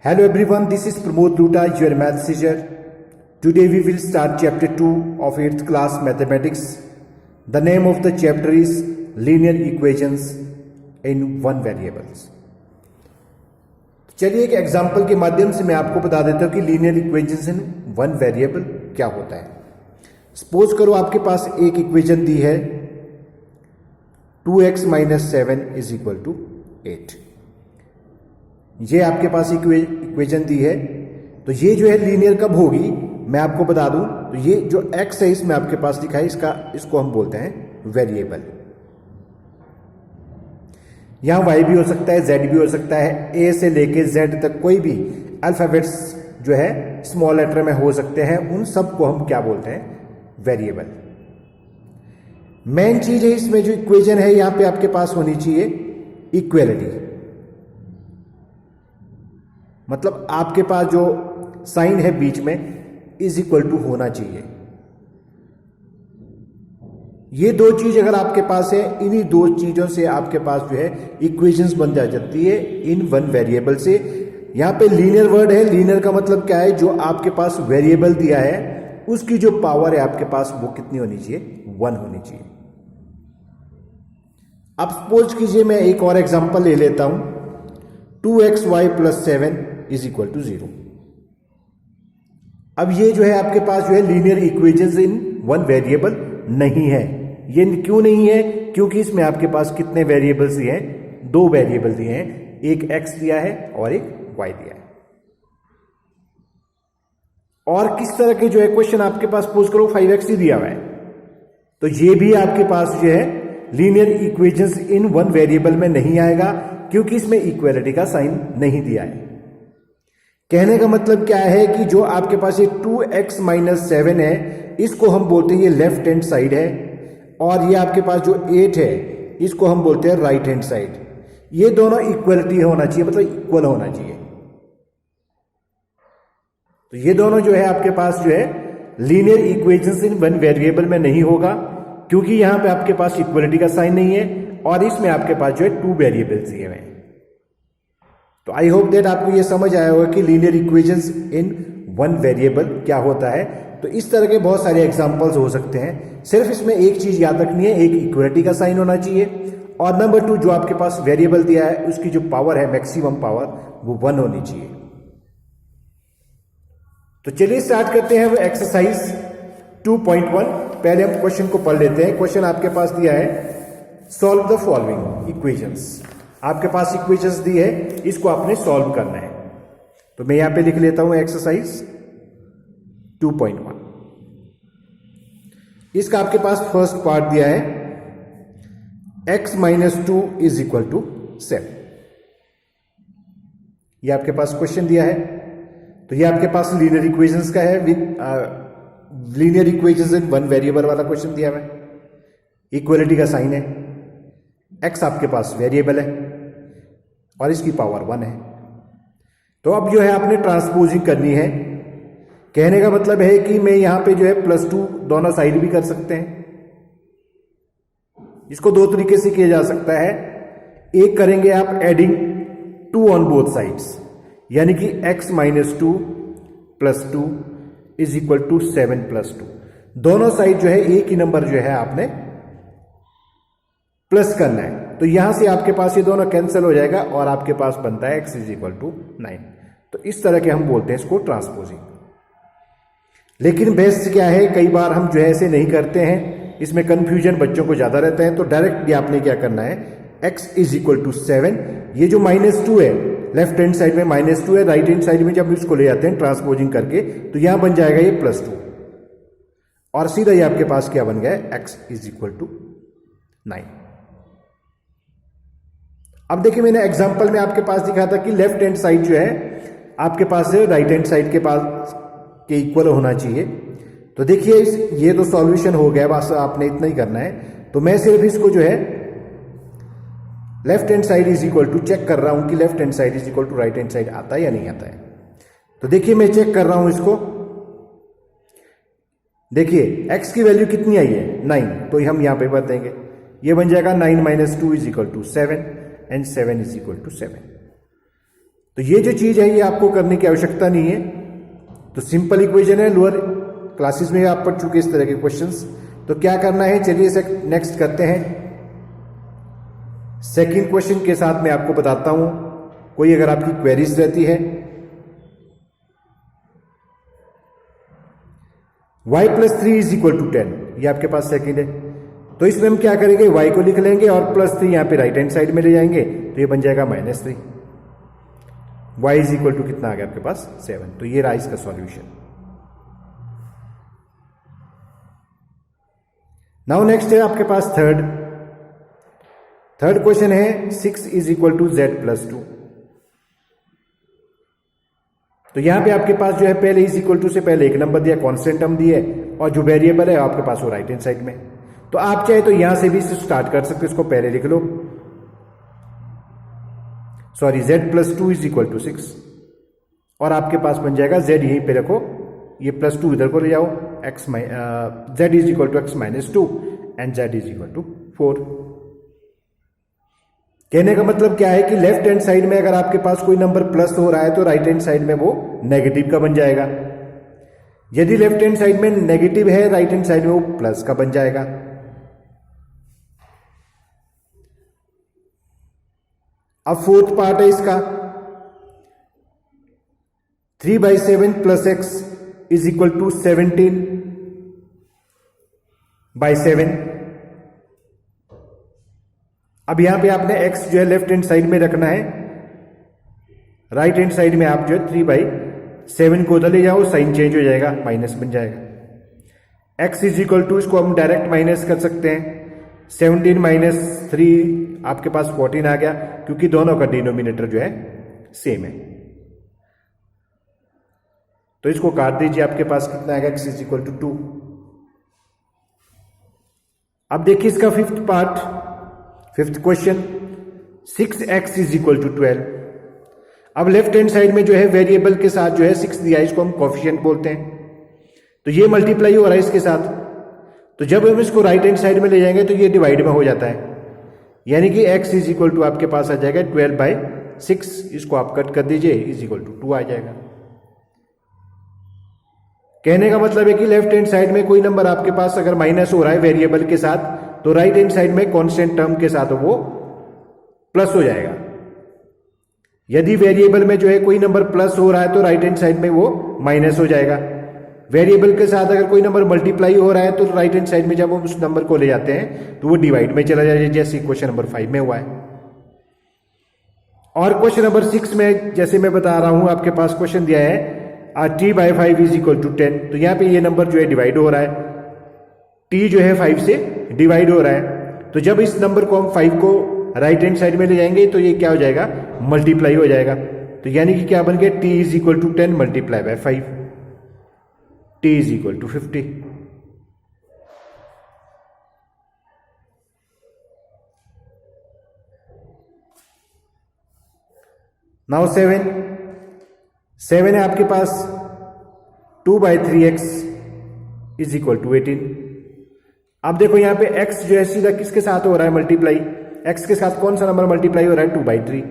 Hello everyone, this is Pramod Luta, your math teacher. Today we will start chapter 2 of 8th class mathematics. The name of the chapter is linear equations in one variables. चलिए एक example के माध्यम से मैं आपको बता देता हूं कि linear equations in one variable क्या होता है। सपोज करो आपके पास एक इक्वेशन दी है 2x - 7 = 8। ये आपके पास इक्वेशन दी है, तो ये जो है लीनियर कब होगी मैं आपको बता दूं। तो ये जो x है इसमें आपके पास लिखा है, इसको हम बोलते हैं वेरिएबल। यहां y भी हो सकता है, z भी हो सकता है, a से लेके z तक कोई भी अल्फाबेट्स जो है स्मॉल लेटर में हो सकते हैं, उन सबको हम क्या बोलते हैं, वेरिएबल। मेन चीज है इसमें जो इक्वेशन है यहां पे आपके पास होनी चाहिए इक्वेलिटी, मतलब आपके पास जो साइन है बीच में = होना चाहिए। ये दो चीज अगर आपके पास है, इन्हीं दो चीजों से आपके पास जो है इक्वेशंस बन जाती है इन वन वेरिएबल से। यहां पे लीनियर वर्ड है, लीनियर का मतलब क्या है, जो आपके पास वेरिएबल दिया है उसकी जो पावर है आपके पास वो कितनी होनी चाहिए, 1 होनी चाहिए। अब सपोज कीजिए मैं एक और एग्जांपल ले लेता हूं, 2xy + 7 = 0। अब ये जो है आपके पास जो है linear equations in one variable नहीं है। ये क्यों नहीं है, क्योंकि इसमें आपके पास कितने वेरिएबल्स दिए हैं, 2 वेरिएबल दिए हैं, एक x दिया है और एक y दिया है। और किस तरह के जो है क्वेश्चन आपके पास सपोज करो 5x ही दिया हुआ है, तो ये भी आपके पास जो है linear equations in one variable में नहीं आएगा, क्योंकि इसमें इक्वालिटी का साइन नहीं दिया है। कहने का मतलब क्या है कि जो आपके पास ये 2x - 7 है, इसको हम बोलते हैं ये लेफ्ट हैंड साइड है, और ये आपके पास जो 8 है इसको हम बोलते हैं राइट हैंड साइड। ये दोनों इक्वलिटी होना चाहिए, मतलब इक्वल होना चाहिए। तो ये दोनों जो है आपके पास जो है linear equations in one variable में नहीं होगा, क्योंकि यहां पे आपके पास इक्वलिटी का साइन नहीं है, और इसमें आपके पास जो है 2 वेरिएबल्स दिए हुए हैं। तो आई होप दैट आपको ये समझ आया होगा कि linear equations in one variable क्या होता है। तो इस तरह के बहुत सारे एग्जांपल्स हो सकते हैं। सिर्फ इसमें एक चीज याद रखनी है, एक इक्वलिटी का साइन होना चाहिए, और नंबर 2 जो आपके पास वेरिएबल दिया है उसकी जो पावर है, मैक्सिमम पावर, वो 1 होनी चाहिए। तो चलिए स्टार्ट करते हैं वो एक्सरसाइज 2.1। पहले हम क्वेश्चन को पढ़ लेते हैं। क्वेश्चन आपके पास दिया है, सॉल्व द फॉलोइंग इक्वेशंस। आपके पास इक्वेशंस दी है, इसको आपने सॉल्व करना है। तो मैं यहां पे लिख लेता हूं एक्सरसाइज 2.1। इसका आपके पास फर्स्ट पार्ट दिया है, x - 2 = 7। ये आपके पास क्वेश्चन दिया है। तो ये आपके पास लीनियर इक्वेशंस का है, with linear equations in one variable वाला क्वेश्चन दिया हुआ है। इक्वलिटी का साइन है, x आपके पास वेरिएबल है और इसकी पावर 1 है। तो अब जो है आपने ट्रांसपोजिंग करनी है। कहने का मतलब है कि मैं यहां पे जो है +2 दोनों साइड भी कर सकते हैं। इसको 2 तरीके से किया जा सकता है। एक करेंगे आप एडिंग 2 ऑन बोथ साइड्स, यानी कि x - 2 + 2 = 7 + 2। दोनों साइड जो है एक ही नंबर जो है आपने प्लस करना है। तो यहां से आपके पास ये दोनों कैंसिल हो जाएगा और आपके पास बनता है x = 9। तो इस तरह के हम बोलते हैं इसको ट्रांसपोजिंग। लेकिन बेस्ट क्या है, कई बार हम जो है ऐसे नहीं करते हैं, इसमें कंफ्यूजन बच्चों को ज्यादा रहता है। तो डायरेक्टली आपने क्या करना है, x = 7, ये जो -2 है लेफ्ट हैंड साइड में -2 है, राइट हैंड साइड में जब इसको ले जाते हैं ट्रांसपोजिंग करके, तो यहां बन जाएगा ये +2, और सीधा ये आपके पास क्या बन गया, x = 9। अब देखिए मैंने एग्जांपल में आपके पास दिखाया था कि लेफ्ट हैंड साइड जो है आपके पास राइट हैंड साइड के पास के इक्वल होना चाहिए। तो देखिए ये तो सॉल्यूशन हो गया, बस आपने इतना ही करना है। तो मैं सिर्फ इसको जो है लेफ्ट हैंड साइड = चेक कर रहा हूं कि left hand side = right hand side आता है या नहीं आता है। तो देखिए मैं चेक कर रहा हूं इसको, देखिए x की वैल्यू कितनी आई है, 9। तो हम यहां पे भर देंगे, ये बन जाएगा 9 - 2 = 7 एंड 7 = 7। तो ये जो चीज है ये आपको करने की आवश्यकता नहीं है। तो सिंपल इक्वेशन है, लोअर क्लासेस में आप पढ़ चुके इस तरह के क्वेश्चंस। तो क्या करना है, चलिए इसे नेक्स्ट करते हैं। सेकंड क्वेश्चन के साथ मैं आपको बताता हूं, कोई अगर आपकी क्वेरीज रहती है। y plus 3 is equal to 10, ये आपके पास सेकंड है। तो इसमें हम क्या करेंगे, y को लिख लेंगे और प्लस 3 यहां पे राइट हैंड साइड में ले जाएंगे, तो ये बन जाएगा -3। y इज इक्वल टू कितना आ गया आपके पास 7। तो ये रहा इसका सॉल्यूशन। नाउ नेक्स्ट है आपके पास थर्ड क्वेश्चन है 6 is equal to z plus 2। तो यहां पे आपके पास जो है पहले इज इक्वल टू से पहले एक नंबर दिया, कांस्टेंट टर्म दिया है, और जो वेरिएबल है आपके पास वो राइट हैंड साइड में। तो आप चाहे तो यहां से भी स्टार्ट कर सकते हो, इसको पहले लिख लो। Sorry, z plus 2 is equal to 6, और आपके पास बन जाएगा z यहीं पे रखो, ये प्लस 2 इधर को ले जाओ, z is equal to x minus 2 and z is equal to 4। कहने का मतलब क्या है कि लेफ्ट हैंड साइड में अगर आपके पास कोई नंबर प्लस हो रहा है तो राइट हैंड साइड में वो नेगेटिव का बन जाएगा। यदि लेफ्ट हैंड साइड में नेगेटिव है, राइट हैंड साइड में वो प्लस का बन जाएगा। अब फोर्थ पार्ट है इसका, 3/7 plus x is equal to 17/7। अब यहां पे आपने x जो है लेफ्ट हैंड साइड में रखना है, राइट हैंड साइड में आप जो है 3/7 को उधर ले जाओ, साइन चेंज हो जाएगा, माइनस बन जाएगा। x इज इक्वल टू, इसको हम डायरेक्ट माइनस कर सकते हैं, 17 माइनस 3 आपके पास 14 आ गया, क्योंकि दोनों का डिनोमिनेटर जो है सेम है। तो इसको काट दीजिए, आपके पास कितना आएगा, x इज इक्वल टू 2। अब देखिए इसका fifth question, 6x is equal to 12। अब लेफ्ट हैंड साइड में जो है वेरिएबल के साथ जो है 6 दिया है, इसको हम कोफिशिएंट बोलते हैं। तो ये मल्टीप्लाई हो रहा है इसके साथ, तो जब हम इसको राइट हैंड साइड में ले जाएंगे तो ये डिवाइड में हो जाता है, यानी कि x इज इक्वल टू आपके पास आ जाएगा 12/6। इसको आप कट कर दीजिए, इज इक्वल टू 2 आ जाएगा। कहने का मतलब है कि लेफ्ट हैंड साइड में कोई नंबर आपके पास अगर माइनस हो रहा है वेरिएबल के साथ, तो राइट हैंड साइड में कांस्टेंट टर्म के साथ वो प्लस हो जाएगा। यदि वेरिएबल में जो है कोई नंबर प्लस हो रहा है तो राइट हैंड साइड में वो माइनस हो जाएगा। वेरिएबल के साथ अगर कोई नंबर मल्टीप्लाई हो रहा है तो राइट हैंड साइड में जब हम उस नंबर को ले जाते हैं तो वो डिवाइड में चला जाएगा, जैसे क्वेश्चन नंबर 5 में हुआ है। और क्वेश्चन नंबर 6 में जैसे मैं बता रहा हूं, आपके पास क्वेश्चन दिया है t/5 इज इक्वल टू 10। तो यहां पे ये नंबर जो है डिवाइड हो रहा है, t जो है 5 से डिवाइड हो रहा है। तो जब इस नंबर को हम 5 को राइट हैंड साइड में ले जाएंगे तो ये क्या हो जाएगा, मल्टीप्लाई हो जाएगा। तो यानी कि क्या बन गया, t is equal to 10 multiply by 5, t is equal to 50। Now 7 है आपके पास, 2/3x इज इक्वल टू 18। अब देखो यहां पे x जो है सीधा किसके साथ हो रहा है मल्टीप्लाई, x के साथ कौन सा नंबर मल्टीप्लाई हो रहा है, 2/3।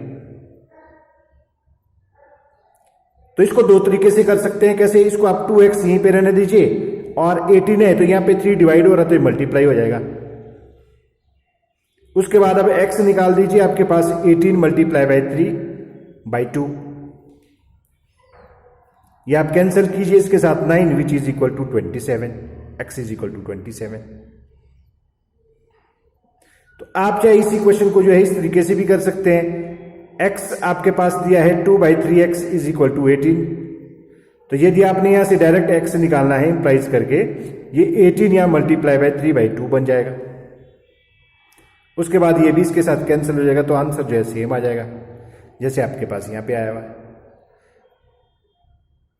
तो इसको दो तरीके से कर सकते हैं। कैसे, इसको आप 2x यहीं पे रहने दीजिए, और 18 है तो यहां पे 3 डिवाइड हो रहा है तो ये मल्टीप्लाई हो जाएगा। उसके बाद अब x निकाल दीजिए, आपके पास 18 मल्टीप्लाई बाय 3/2। ये आप कैंसिल कीजिए इसके साथ 9 which is equal to 27, x is equal to 27। तो आप चाहे इसी क्वेश्चन को जो है इस तरीके से भी कर सकते हैं। x आपके पास दिया है 2/3x इज इक्वल टू 18। तो यदि आपने यहां से डायरेक्ट x निकालना है इंप्लाइज करके, ये 18 यहां मल्टीप्लाई बाय 3/2 बन जाएगा। उसके बाद ये भी इसके साथ कैंसिल हो जाएगा, तो आंसर जो है सेम आ जाएगा जैसे आपके पास यहां पे आया हुआ है।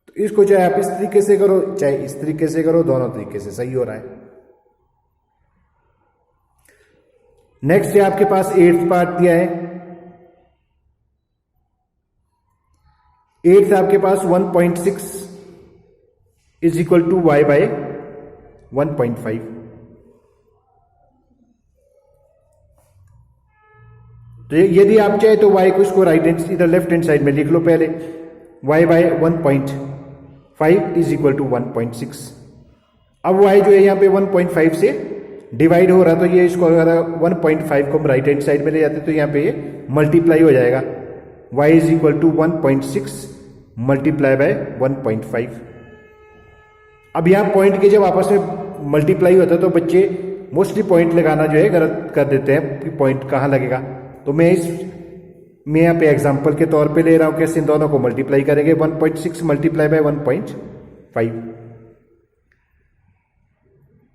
तो इसको चाहे आप इस तरीके से करो चाहे इस तरीके से करो, दोनों तरीके से सही हो रहा है। नेक्स्ट है आपके पास 8th पार्ट दिया है। 8th आपके पास 1.6 is equal to y by 1.5। तो यदि आप चाहे तो y को इसको राइट हैंड इधर लेफ्ट हैंड साइड में लिख लो पहले, y by 1.5 is equal to 1.6। अब y जो है यहाँ पे 1.5 से डिवाइड हो रहा, तो ये इसको अगर 1.5 को हम राइट हैंड साइड में ले जाते तो यहाँ पे ये मल्टीप्लाई हो जाएगा, y is equal to 1.6 multiply by 1.5। अब यहाँ पॉइंट के जब आपस में मल्टीप्लाई होता है तो बच्चे मोस्टली पॉइंट लगाना जो है गलत कर देते हैं कि पॉइंट कहाँ लगेगा। तो मैं यहाँ पे एग्जांपल के तौर पे ले रहा हूँ, कैसे इन दोनों को मल्टीप्लाई करेंगे, 1.6 मल्टीप्लाई बाय 1.5।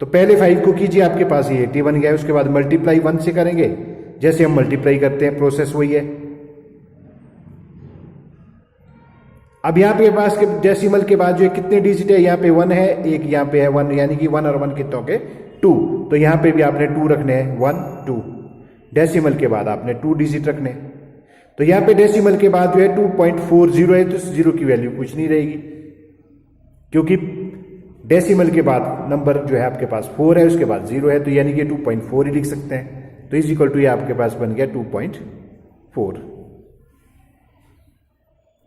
तो पहले 5 को कीजिए, आपके पास ये 80 बन गया, उसके बाद मल्टीप्लाई 1 से करेंगे, जैसे हम मल्टीप्लाई करते हैं प्रोसेस वही है। अब यहाँ पे पास के डेसिमल के बाद जो है कितने डिजिट है, यहाँ पे 1 है, एक यहाँ पे है 1, यानी कि 1 और 1 कितने हो गए 2। तो यहाँ पे भी आपने 2 रखने हैं, 1 2। डेसिमल के बाद आपने 2 डिजिट रखने हैं। तो यहाँ पे डेसिमल के बाद जो है 2.40 है, तो 0 की वैल्यू कुछ नहीं रहेगी, क्योंकि डेसिमल के बाद नंबर जो है आपके पास 4 है, उसके बाद 0 है, तो यानी कि 2.4 ही लिख सकते हैं। तो इज इक्वल टू ये आपके पास बन गया 2.4।